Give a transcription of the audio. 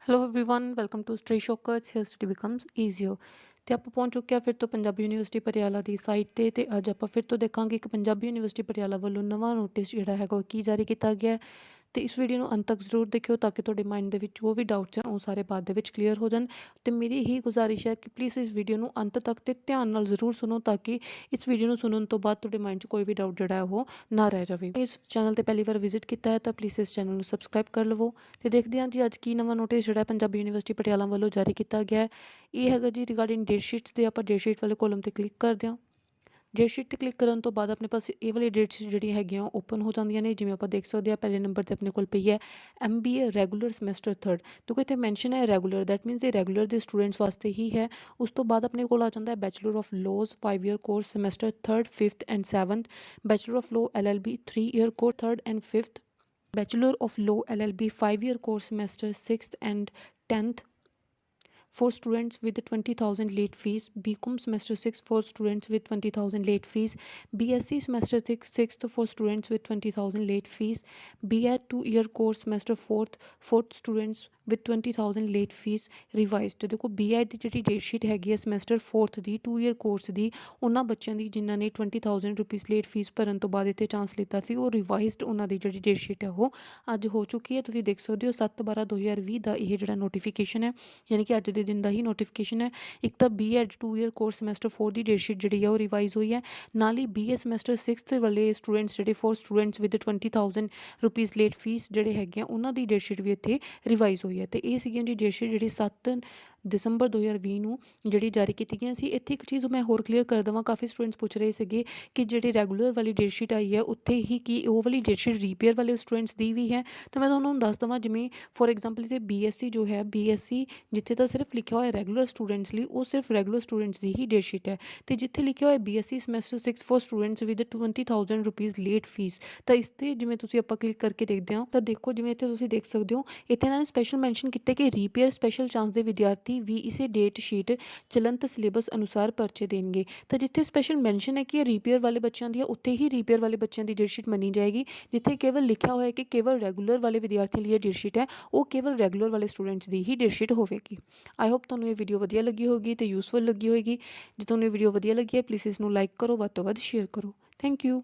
Hello everyone welcome to ਸਟਰੀ ਸ਼ੌਕਰਸ here study becomes easier. ਤੇ ਆਪਾਂ ਪਹੁੰਚ ਚੁੱਕੇ ਹਾਂ ਫਿਰ ਤੋਂ ਪੰਜਾਬੀ ਯੂਨੀਵਰਸਿਟੀ ਪਟਿਆਲਾ ਦੀ ਸਾਈਟ ਤੇ ਅੱਜ ਆਪਾਂ ਫਿਰ ਤੋਂ ਦੇਖਾਂਗੇ ਇੱਕ ਪੰਜਾਬੀ ਯੂਨੀਵਰਸਿਟੀ ਪਟਿਆਲਾ ਵੱਲੋਂ ਨਵਾਂ ਨੋਟਿਸ ਜਿਹੜਾ ਹੈਗਾ ਉਹ ਕੀ ਜਾਰੀ ਕੀਤਾ ਗਿਆ ਹੈ। ਤੇ ਇਸ ਵੀਡੀਓ ਨੂੰ ਅੰਤ ਤੱਕ ਜ਼ਰੂਰ ਦੇਖਿਓ ਤਾਂ ਕਿ ਤੁਹਾਡੇ ਮਾਈਂਡ ਦੇ ਵਿੱਚ ਜੋ ਵੀ ਡਾਊਟਸ ਹੈ ਉਹ ਸਾਰੇ ਬਾਅਦ ਦੇ ਵਿੱਚ ਕਲੀਅਰ ਹੋ ਜਾਣ। ਤੇ ਮੇਰੀ ਇਹੀ ਗੁਜ਼ਾਰਿਸ਼ ਹੈ ਕਿ ਪਲੀਜ਼ ਇਸ ਵੀਡੀਓ ਨੂੰ ਅੰਤ ਤੱਕ ਤੇ ਧਿਆਨ ਨਾਲ ਜ਼ਰੂਰ ਸੁਣੋ ਤਾਂ ਕਿ ਇਸ ਵੀਡੀਓ ਨੂੰ ਸੁਣਨ ਤੋਂ ਬਾਅਦ ਤੁਹਾਡੇ ਮਾਈਂਡ 'ਚ ਕੋਈ ਵੀ ਡਾਊਟ ਜਿਹੜਾ ਹੈ ਉਹ ਨਾ ਰਹਿ ਜਾਵੇ। ਇਸ ਚੈਨਲ ਤੇ ਪਹਿਲੀ ਵਾਰ ਵਿਜ਼ਿਟ ਕੀਤਾ ਹੈ ਤਾਂ ਪਲੀਜ਼ ਇਸ ਚੈਨਲ ਨੂੰ ਸਬਸਕ੍ਰਾਈਬ ਕਰ ਲਵੋ। ਤੇ ਦੇਖਦੇ ਹਾਂ ਜੀ ਅੱਜ ਕੀ ਨਵਾਂ ਨੋਟਿਸ ਜਿਹੜਾ ਪੰਜਾਬੀ ਯੂਨੀਵਰਸਿਟੀ ਪਟਿਆਲਾ ਵੱਲੋਂ ਜਾਰੀ ਕੀਤਾ ਗਿਆ ਹੈ। ਇਹ ਹੈਗਾ ਜੀ ਰਿਗਾਰਡਿੰਗ ਡੇਟ ਸ਼ੀਟਸ ਦੇ। ਆਪਾਂ ਡੇਟ ਸ਼ੀਟ ਵਾਲੇ ਕੋਲਮ ਤੇ ਕਲਿੱਕ ਕਰਦੇ ਹਾਂ। ਡੇਟ ਸ਼ੀਟ 'ਤੇ ਕਲਿੱਕ ਕਰਨ ਤੋਂ ਬਾਅਦ ਆਪਣੇ ਪਾਸ ਇਹ ਵਾਲੀ ਡੇਟ ਸ਼ੀਟ ਜਿਹੜੀਆਂ ਹੈਗੀਆਂ ਉਹ ਓਪਨ ਹੋ ਜਾਂਦੀਆਂ ਨੇ। ਜਿਵੇਂ ਆਪਾਂ ਦੇਖ ਸਕਦੇ ਹਾਂ ਪਹਿਲੇ ਨੰਬਰ 'ਤੇ ਆਪਣੇ ਕੋਲ ਪਈ ਹੈ MBA ਰੈਗੂਲਰ ਸਮੈਸਟਰ 3rd। ਕਿਉਂਕਿ ਇੱਥੇ ਮੈਂਸ਼ਨ ਹੈ ਰੈਗੂਲਰ, ਦੈਟ ਮੀਨਸ ਇਹ ਰੈਗੂਲਰ ਦੇ ਸਟੂਡੈਂਟਸ ਵਾਸਤੇ ਹੀ ਹੈ। ਉਸ ਤੋਂ ਬਾਅਦ ਆਪਣੇ ਕੋਲ ਆ ਜਾਂਦਾ ਹੈ bachelor of laws 5-year course semester 3rd, 5th and 7th, bachelor of law LLB 3-year course 3rd and 5th, Bachelor of Law LLB 5-year course semester 6th and 10th for students with 20,000 late fees, BCom semester 6 for students with 20,000 late fees, BSc semester 6th for students with 20,000 late fees, B.ed 2-year course semester 4th students with 20,000 late fees revised। देखो B.ed ਦੀ ਜਿਹੜੀ date sheet ਹੈਗੀ ਹੈ semester 4th ਦੀ 2-year course ਦੀ ਉਹਨਾਂ ਬੱਚਿਆਂ ਦੀ ਜਿਨ੍ਹਾਂ ਨੇ 20,000 rupees late fees ਭਰਨ ਤੋਂ ਬਾਅਦ ਇੱਥੇ ਚਾਂਸ ਲਿੱਤਾ ਸੀ ਉਹ ਰਿਵਾਈਜ਼ਡ ਉਹਨਾਂ ਦੀ ਜਿਹੜੀ ਡੇਟ ਸ਼ੀਟ ਹੈ ਉਹ ਅੱਜ ਹੋ ਚੁੱਕੀ ਹੈ। ਤੁਸੀਂ ਦੇਖ ਸਕਦੇ ਹੋ 7/12/2020 ਦਾ ਇਹ ਜਿਹੜਾ ਨੋਟੀਫਿਕੇਸ਼ਨ ਹੈ, ਯਾਨੀ ਕਿ ਅੱਜ ਦੇ ਦਿਨ ਦਾ ਹੀ ਨੋਟੀਫਿਕੇਸ਼ਨ ਹੈ। ਇੱਕ ਤਾਂ B.ed 2-year ਕੋਰਸ ਸਮੈਸਟਰ 4 ਦੀ ਡੇਟ ਸ਼ੀਟ ਜਿਹੜੀ ਹੈ ਉਹ ਰਿਵਾਈਜ਼ ਹੋਈ ਹੈ। ਨਾਲ ਹੀ BA ਸਮੈਸਟਰ 6th ਵਾਲੇ ਸਟੂਡੈਂਟਸ ਜਿਹੜੇ four students with 20,000 rupees late fees ਜਿਹੜੇ ਹੈਗੇ ਆ ਉਹਨਾਂ ਦੀ ਡੇਟ ਸ਼ੀਟ ਵੀ ਇੱਥੇ ਰਿਵਾਈਜ਼ ਹੋਈ ਹੈ। ਤੇ ਇਹ ਸੀਗੀਆਂ ਜੀ ਡੇਟ ਸ਼ੀਟ ਜਿਹੜੀ 7 ਦਸੰਬਰ 2020 ਨੂੰ ਜਿਹੜੀ ਜਾਰੀ ਕੀਤੀ ਗਈਆਂ ਸੀ। ਇੱਥੇ ਇੱਕ ਚੀਜ਼ ਮੈਂ ਹੋਰ ਕਲੀਅਰ ਕਰ ਦੇਵਾਂ, ਕਾਫੀ ਸਟੂਡੈਂਟਸ ਪੁੱਛ ਰਹੇ ਸੀਗੇ ਕਿ ਜਿਹੜੀ ਰੈਗੂਲਰ ਵਾਲੀ ਡੇਟ ਸ਼ੀਟ ਆਈ ਹੈ ਉੱਥੇ ਹੀ ਕੀ ਉਹ ਵਾਲੀ ਡੇਟ ਸ਼ੀਟ ਰੀਪੇਅਰ ਵਾਲੇ ਸਟੂਡੈਂਟਸ ਦੀ ਵੀ ਹੈ। ਤਾਂ ਮੈਂ ਤੁਹਾਨੂੰ ਦੱਸ ਦੇਵਾਂ, ਜਿਵੇਂ ਫੋਰ ਐਗਜ਼ਾਮਪਲ ਇੱਥੇ BSc ਜੋ ਹੈ BSc ਜਿੱਥੇ ਤਾਂ ਸਿਰਫ ਲਿਖਿਆ ਹੋਇਆ ਰੈਗੂਲਰ ਸਟੂਡੈਂਟਸ ਲਈ ਉਹ ਸਿਰਫ ਰੈਗੂਲਰ ਸਟੂਡੈਂਟਸ ਦੀ ਹੀ ਡੇਟ ਸ਼ੀਟ ਹੈ। ਅਤੇ ਜਿੱਥੇ ਲਿਖਿਆ ਹੋਇਆ BSc semester 6 for students with 20,000 rupees late fee, ਤਾਂ ਇਸ 'ਤੇ ਜਿਵੇਂ ਤੁਸੀਂ ਆਪਾਂ ਕਲਿੱਕ ਕਰਕੇ ਦੇਖਦੇ ਹਾਂ ਤਾਂ ਦੇਖੋ ਜਿਵੇਂ ਇੱਥੇ ਤੁਸੀਂ ਦੇਖ ਸਕਦੇ ਹੋ ਇੱਥੇ ਇਹਨਾਂ ਨੇ ਸਪੈਸ਼ਲ ਮੈਂਸ਼ਨ ਕੀਤਾ ਕਿ ਰੀਪੇਅਰ ਸਪੈਸ਼ਲ ਚਾਂਸ ਦੇ ਵਿਦਿਆਰਥੀ ਵੀ ਇਸੇ ਡੇਟ ਸ਼ੀਟ ਚਲੰਤ ਸਿਲੇਬਸ ਅਨੁਸਾਰ ਪਰਚੇ ਦੇਣਗੇ। ਤਾਂ ਜਿੱਥੇ ਸਪੈਸ਼ਲ ਮੈਂਸ਼ਨ ਹੈ ਕਿ ਇਹ ਰੀਪੇਅਰ ਵਾਲੇ ਬੱਚਿਆਂ ਦੀ ਹੈ ਉੱਥੇ ਹੀ ਰੀਪੇਅਰ ਵਾਲੇ ਬੱਚਿਆਂ ਦੀ ਡੇਟ ਸ਼ੀਟ ਮੰਨੀ ਜਾਏਗੀ। ਜਿੱਥੇ ਕੇਵਲ ਲਿਖਿਆ ਹੋਇਆ ਹੈ ਕਿ ਕੇਵਲ ਰੈਗੂਲਰ ਵਾਲੇ ਵਿਦਿਆਰਥੀਆਂ ਲਈ ਇਹ ਡੇਟ ਸ਼ੀਟ ਹੈ ਉਹ ਕੇਵਲ ਰੈਗੂਲਰ ਵਾਲੇ ਸਟੂਡੈਂਟਸ ਦੀ ਹੀ ਡੇਟ ਸ਼ੀਟ ਹੋਵੇਗੀ। ਆਈ ਹੋਪ ਤੁਹਾਨੂੰ ਇਹ ਵੀਡੀਓ ਵਧੀਆ ਲੱਗੀ ਹੋਏਗੀ ਅਤੇ ਯੂਜ਼ਫੁਲ ਲੱਗੀ ਹੋਏਗੀ। ਜੇ ਤੁਹਾਨੂੰ ਇਹ ਵੀਡੀਓ ਵਧੀਆ ਲੱਗੀ ਹੈ ਪਲੀਜ਼ ਇਸ ਨੂੰ ਲਾਈਕ ਕਰੋ, ਵੱਧ ਤੋਂ ਵੱਧ ਸ਼ੇਅਰ ਕਰੋ। Thank you.